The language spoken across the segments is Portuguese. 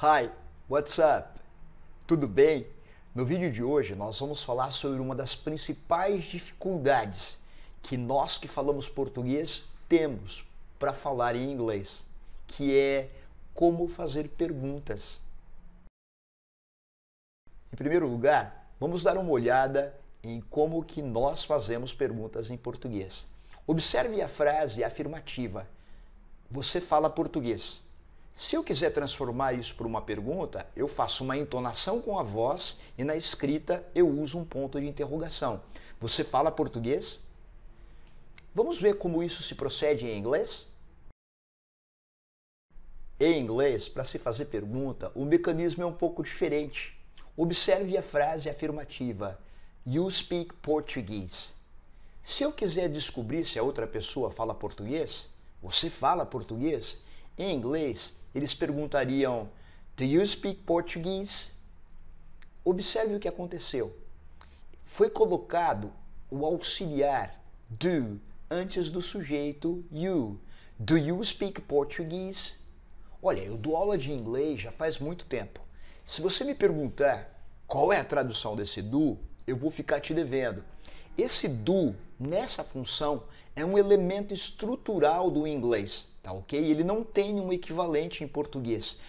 Hi, what's up? Tudo bem? No vídeo de hoje nós vamos falar sobre uma das principais dificuldades que nós que falamos português temos para falar em inglês, que é como fazer perguntas. Em primeiro lugar, vamos dar uma olhada em como que nós fazemos perguntas em português. Observe a frase afirmativa. Você fala português. Se eu quiser transformar isso por uma pergunta, eu faço uma entonação com a voz e na escrita eu uso um ponto de interrogação. Você fala português? Vamos ver como isso se procede em inglês? Em inglês, para se fazer pergunta, o mecanismo é um pouco diferente. Observe a frase afirmativa. You speak Portuguese. Se eu quiser descobrir se a outra pessoa fala português, você fala português? Em inglês, eles perguntariam, Do you speak Portuguese? Observe o que aconteceu. Foi colocado o auxiliar do antes do sujeito you. Do you speak Portuguese? Olha, eu dou aula de inglês já faz muito tempo. Se você me perguntar qual é a tradução desse do, eu vou ficar te devendo. Esse do, nessa função, é um elemento estrutural do inglês, tá ok? Ele não tem um equivalente em português.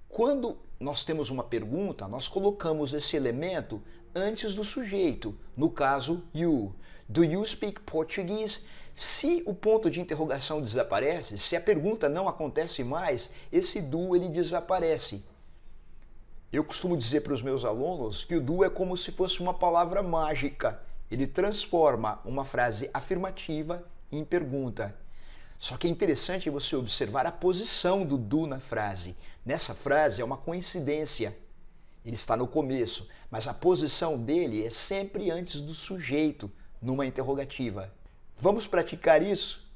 Quando nós temos uma pergunta, nós colocamos esse elemento antes do sujeito, no caso, you. Do you speak Portuguese? Se o ponto de interrogação desaparece, se a pergunta não acontece mais, esse do ele desaparece. Eu costumo dizer para os meus alunos que o do é como se fosse uma palavra mágica. Ele transforma uma frase afirmativa em pergunta. Só que é interessante você observar a posição do do na frase. Nessa frase é uma coincidência. Ele está no começo, mas a posição dele é sempre antes do sujeito, numa interrogativa. Vamos praticar isso?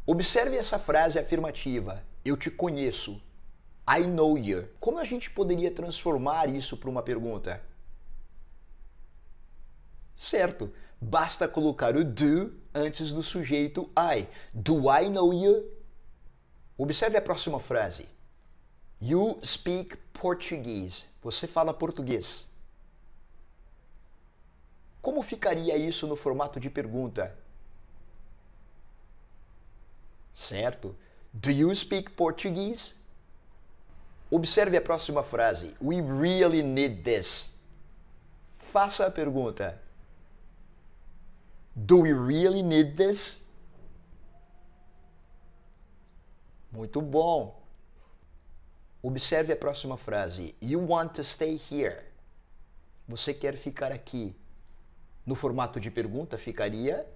Observe essa frase afirmativa. Eu te conheço. I know you. Como a gente poderia transformar isso para uma pergunta? Certo, basta colocar o do antes do sujeito I. Do I know you? Observe a próxima frase. You speak Portuguese. Você fala português. Como ficaria isso no formato de pergunta? Certo. Do you speak Portuguese? Observe a próxima frase. We really need this. Faça a pergunta. Do we really need this? Muito bom. Observe a próxima frase. You want to stay here. Você quer ficar aqui. No formato de pergunta ficaria...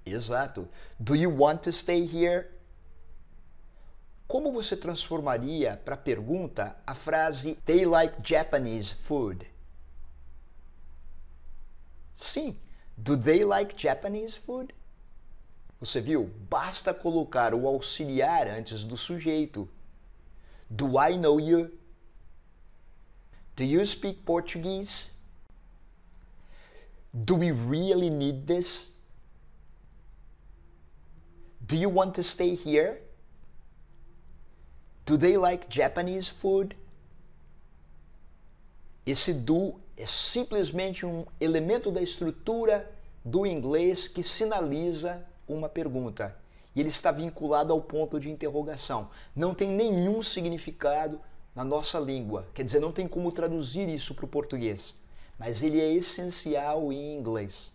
Exato. Do you want to stay here? Como você transformaria para pergunta a frase They like Japanese food? Sim. Do they like Japanese food? Você viu? Basta colocar o auxiliar antes do sujeito. Do I know you? Do you speak Portuguese? Do we really need this? Do you want to stay here? Do they like Japanese food? Esse do é simplesmente um elemento da estrutura do inglês que sinaliza uma pergunta. E ele está vinculado ao ponto de interrogação. Não tem nenhum significado na nossa língua. Quer dizer, não tem como traduzir isso para o português. Mas ele é essencial em inglês.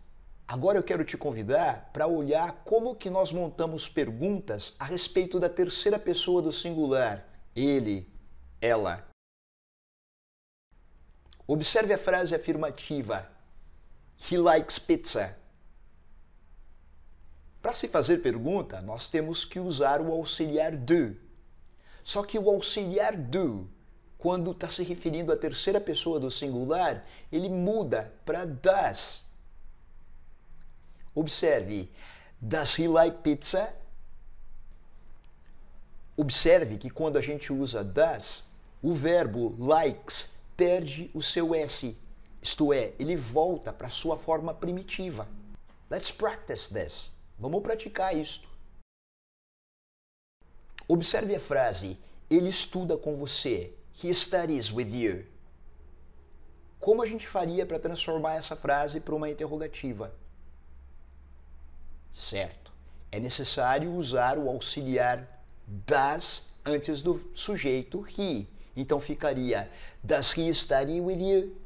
Agora eu quero te convidar para olhar como que nós montamos perguntas a respeito da terceira pessoa do singular. Ele, ela. Observe a frase afirmativa. He likes pizza. Para se fazer pergunta, nós temos que usar o auxiliar do. Só que o auxiliar do, quando está se referindo à terceira pessoa do singular, ele muda para does. Observe. Does he like pizza? Observe que quando a gente usa does, o verbo likes perde o seu S. Isto é, ele volta para a sua forma primitiva. Let's practice this. Vamos praticar isto. Observe a frase, ele estuda com você. He studies with you. Como a gente faria para transformar essa frase para uma interrogativa? Certo. É necessário usar o auxiliar does antes do sujeito he. Então ficaria, does he study with you?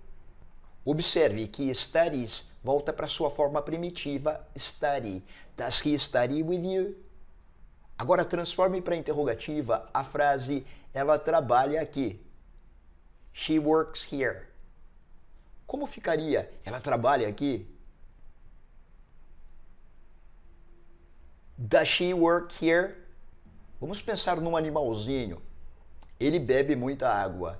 Observe que studies volta para sua forma primitiva, study. Does he study with you? Agora transforme para interrogativa a frase, ela trabalha aqui. She works here. Como ficaria? Ela trabalha aqui? Does she work here? Vamos pensar num animalzinho. Ele bebe muita água.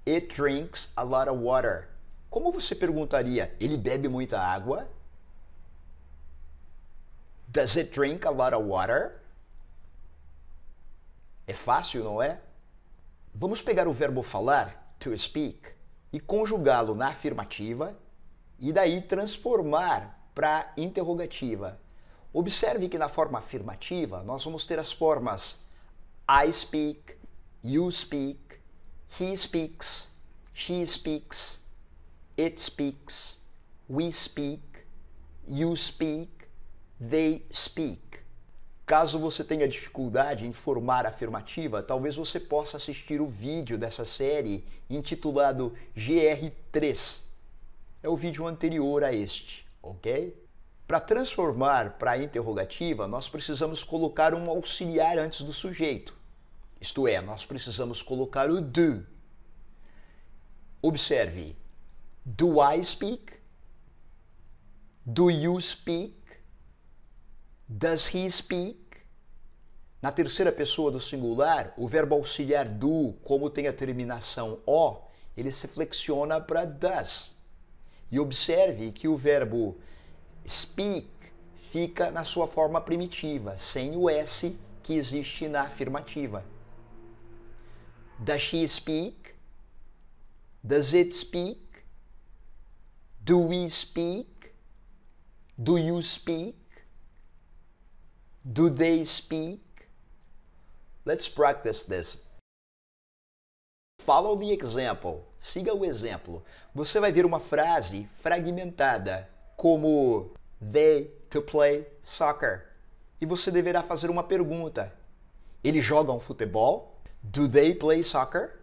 It drinks a lot of water. Como você perguntaria? Ele bebe muita água? Does it drink a lot of water? É fácil, não é? Vamos pegar o verbo falar, to speak, e conjugá-lo na afirmativa e daí transformar para interrogativa. Observe que na forma afirmativa nós vamos ter as formas I speak, you speak, he speaks, she speaks, it speaks, we speak, you speak, they speak. Caso você tenha dificuldade em formar a afirmativa, talvez você possa assistir o vídeo dessa série intitulado GR3. É o vídeo anterior a este, ok? Para transformar para a interrogativa, nós precisamos colocar um auxiliar antes do sujeito. Isto é, nós precisamos colocar o do. Observe. Do I speak? Do you speak? Does he speak? Na terceira pessoa do singular, o verbo auxiliar do, como tem a terminação o, ele se flexiona para does. E observe que o verbo speak fica na sua forma primitiva, sem o S que existe na afirmativa. Does she speak? Does it speak? Do we speak? Do you speak? Do they speak? Let's practice this. Follow the example. Siga o exemplo. Você vai ver uma frase fragmentada, como they to play soccer. E você deverá fazer uma pergunta. Eles jogam futebol? Do they play soccer?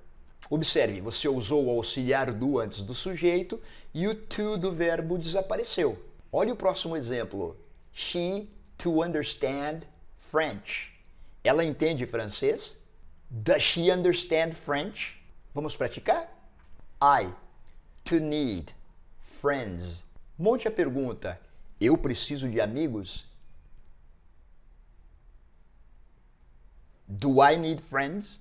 Observe, você usou o auxiliar do antes do sujeito e o to do verbo desapareceu. Olhe o próximo exemplo. She to understand French. Ela entende francês? Does she understand French? Vamos praticar? I to need friends. Monte a pergunta. Eu preciso de amigos? Do I need friends?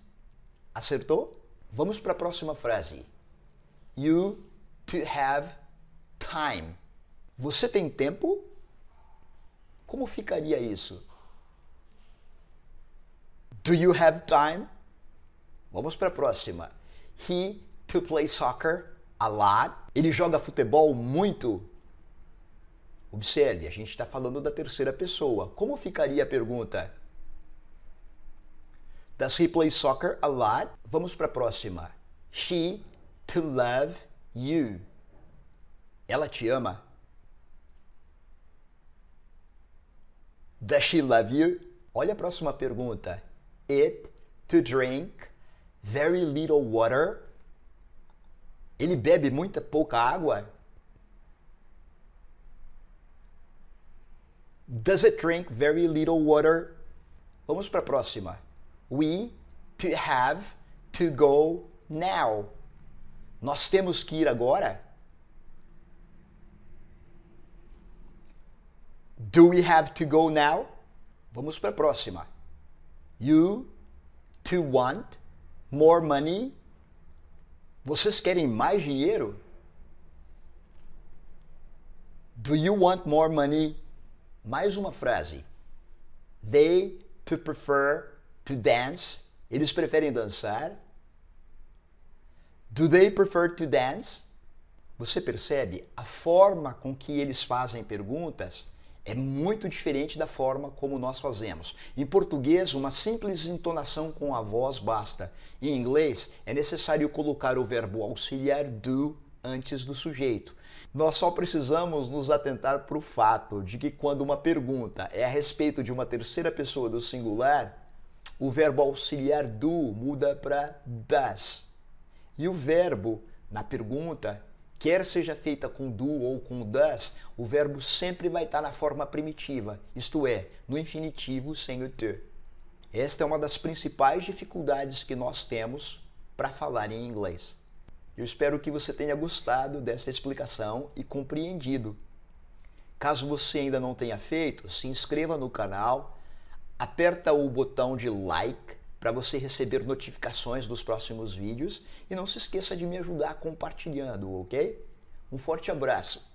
Acertou? Vamos para a próxima frase. You to have time. Você tem tempo? Como ficaria isso? Do you have time? Vamos para a próxima. He to play soccer a lot. Ele joga futebol muito? Observe, a gente está falando da terceira pessoa. Como ficaria a pergunta? Does he play soccer a lot? Vamos para a próxima. She to love you. Ela te ama? Does she love you? Olha a próxima pergunta. It to drink very little water. Ele bebe pouca água? Does it drink very little water? Vamos para a próxima. We to have to go now. Nós temos que ir agora? Do we have to go now? Vamos para a próxima. You to want more money. Vocês querem mais dinheiro? Do you want more money? Mais uma frase. They to prefer to dance. Eles preferem dançar? Do they prefer to dance? Você percebe? A forma com que eles fazem perguntas É muito diferente da forma como nós fazemos. Em português, uma simples entonação com a voz basta. Em inglês, é necessário colocar o verbo auxiliar do antes do sujeito. Nós só precisamos nos atentar para o fato de que quando uma pergunta é a respeito de uma terceira pessoa do singular, o verbo auxiliar do muda para does. E o verbo na pergunta, quer seja feita com do ou com does, o verbo sempre vai estar na forma primitiva, isto é, no infinitivo sem o te. Esta é uma das principais dificuldades que nós temos para falar em inglês. Eu espero que você tenha gostado dessa explicação e compreendido. Caso você ainda não tenha feito, se inscreva no canal, aperta o botão de like para você receber notificações dos próximos vídeos e não se esqueça de me ajudar compartilhando, ok? Um forte abraço!